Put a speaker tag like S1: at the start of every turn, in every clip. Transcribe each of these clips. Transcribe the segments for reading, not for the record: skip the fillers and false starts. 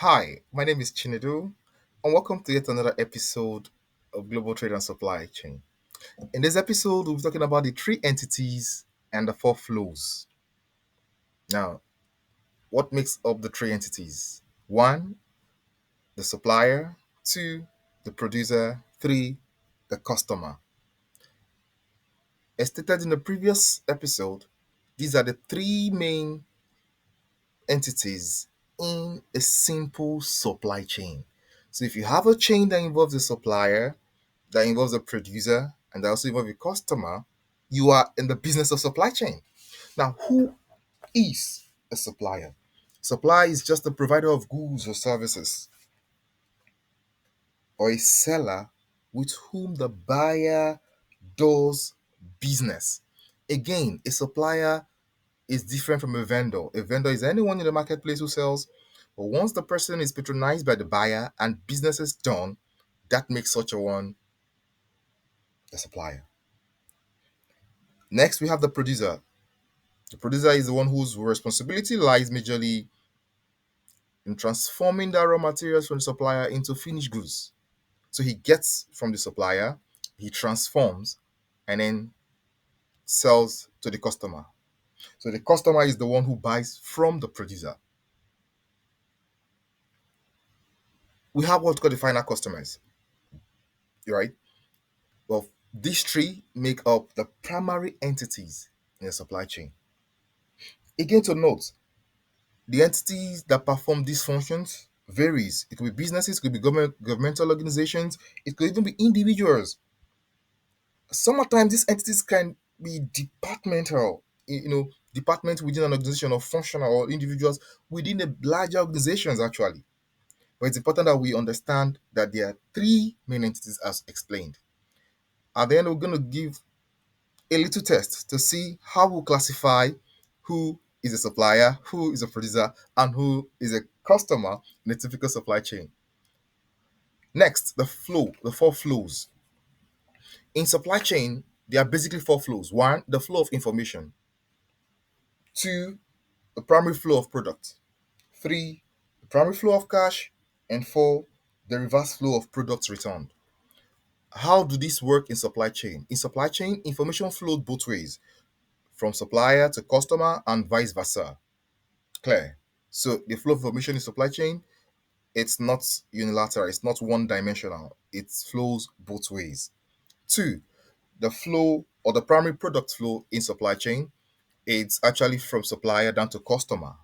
S1: Hi, my name is Chinedu, and welcome to yet another episode of Global Trade and Supply Chain. In this episode, we'll be talking about the three entities and the four flows. Now, what makes up the three entities? One, the supplier. Two, the producer. Three, the customer. As stated in the previous episode, these are the three main entities in a simple supply chain. So if you have a chain that involves a supplier, that involves a producer, and that also involves a customer, you are in the business of supply chain. Now, who is a supplier? Supply is just a provider of goods or services, or a seller with whom the buyer does business. Again, a supplier is different from a vendor. A vendor is anyone in the marketplace who sells, but once the person is patronized by the buyer and business is done, that makes such a one a supplier. Next, we have the producer. The producer is the one whose responsibility lies majorly in transforming the raw materials from the supplier into finished goods. So he gets from the supplier, he transforms, and then sells to the customer. So the customer is the one who buys from the producer. We have what's called the final customers, right? Well, these three make up the primary entities in the supply chain. Again, to note, the entities that perform these functions varies. It could be businesses, it could be governmental organizations, it could even be individuals. Sometimes these entities can be departmental, departments within an organization or functional or individuals within the larger organizations actually. But it's important that we understand that there are three main entities as explained. At the end, we're going to give a little test to see how we classify who is a supplier, who is a producer, and who is a customer in a typical supply chain. Next, the flow, the four flows. In supply chain, there are basically four flows. One, the flow of information. Two, the primary flow of product. Three, the primary flow of cash. And four, the reverse flow of products returned. How do this work in supply chain? In supply chain, information flows both ways, from supplier to customer and vice versa. Clear. So the flow of information in supply chain, it's not unilateral, it's not one dimensional. It flows both ways. Two, the flow or the primary product flow in supply chain, it's actually from supplier down to customer.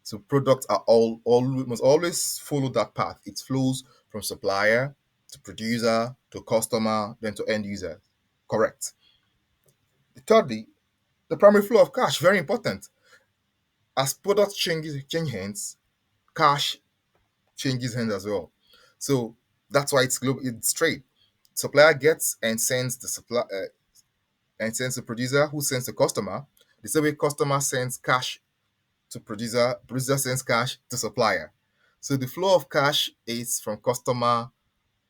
S1: So products are all must always follow that path. It flows from supplier to producer to customer, then to end user. Correct. Thirdly, the primary flow of cash, very important. As product change hands, cash changes hands as well. So that's why it's global. It's trade. Supplier gets and sends the supply and sends the producer, who sends the customer. The same way customer sends cash to producer, producer sends cash to supplier. So the flow of cash is from customer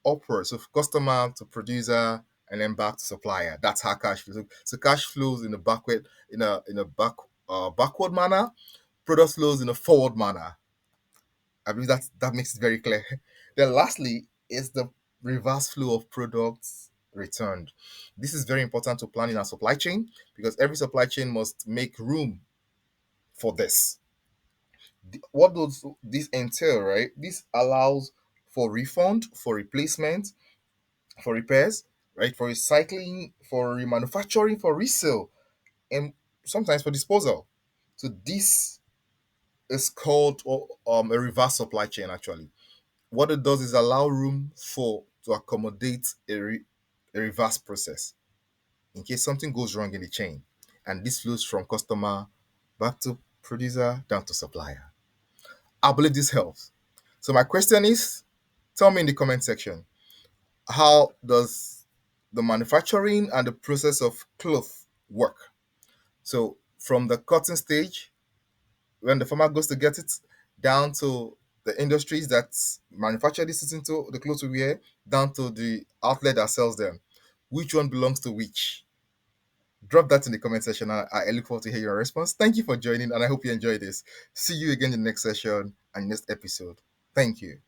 S1: upwards, so customer to producer and then back to supplier. That's how cash flows. So cash flows in a backward manner. Product flows in a forward manner. I believe that makes it very clear. Then lastly is the reverse flow of products returned. This is very important to planning our supply chain because every supply chain must make room for this. What does this entail, right? This allows for refund, for replacement, for repairs, right? For recycling, for remanufacturing, for resale, and sometimes for disposal. So this is called a reverse supply chain actually. What it does is allow room for to accommodate a reverse process in case something goes wrong in the chain, and this flows from customer back to producer down to supplier. I believe this helps. So my question is, tell me in the comment section, how does the manufacturing and the process of cloth work? So from the cotton stage, when the farmer goes to get it, down to the industries that manufacture this into the clothes we wear, down to the outlet that sells them. Which one belongs to which? Drop that in the comment section. I look forward to hear your response. Thank you for joining, and I hope you enjoy this. See you again in the next session. and next episode. Thank you.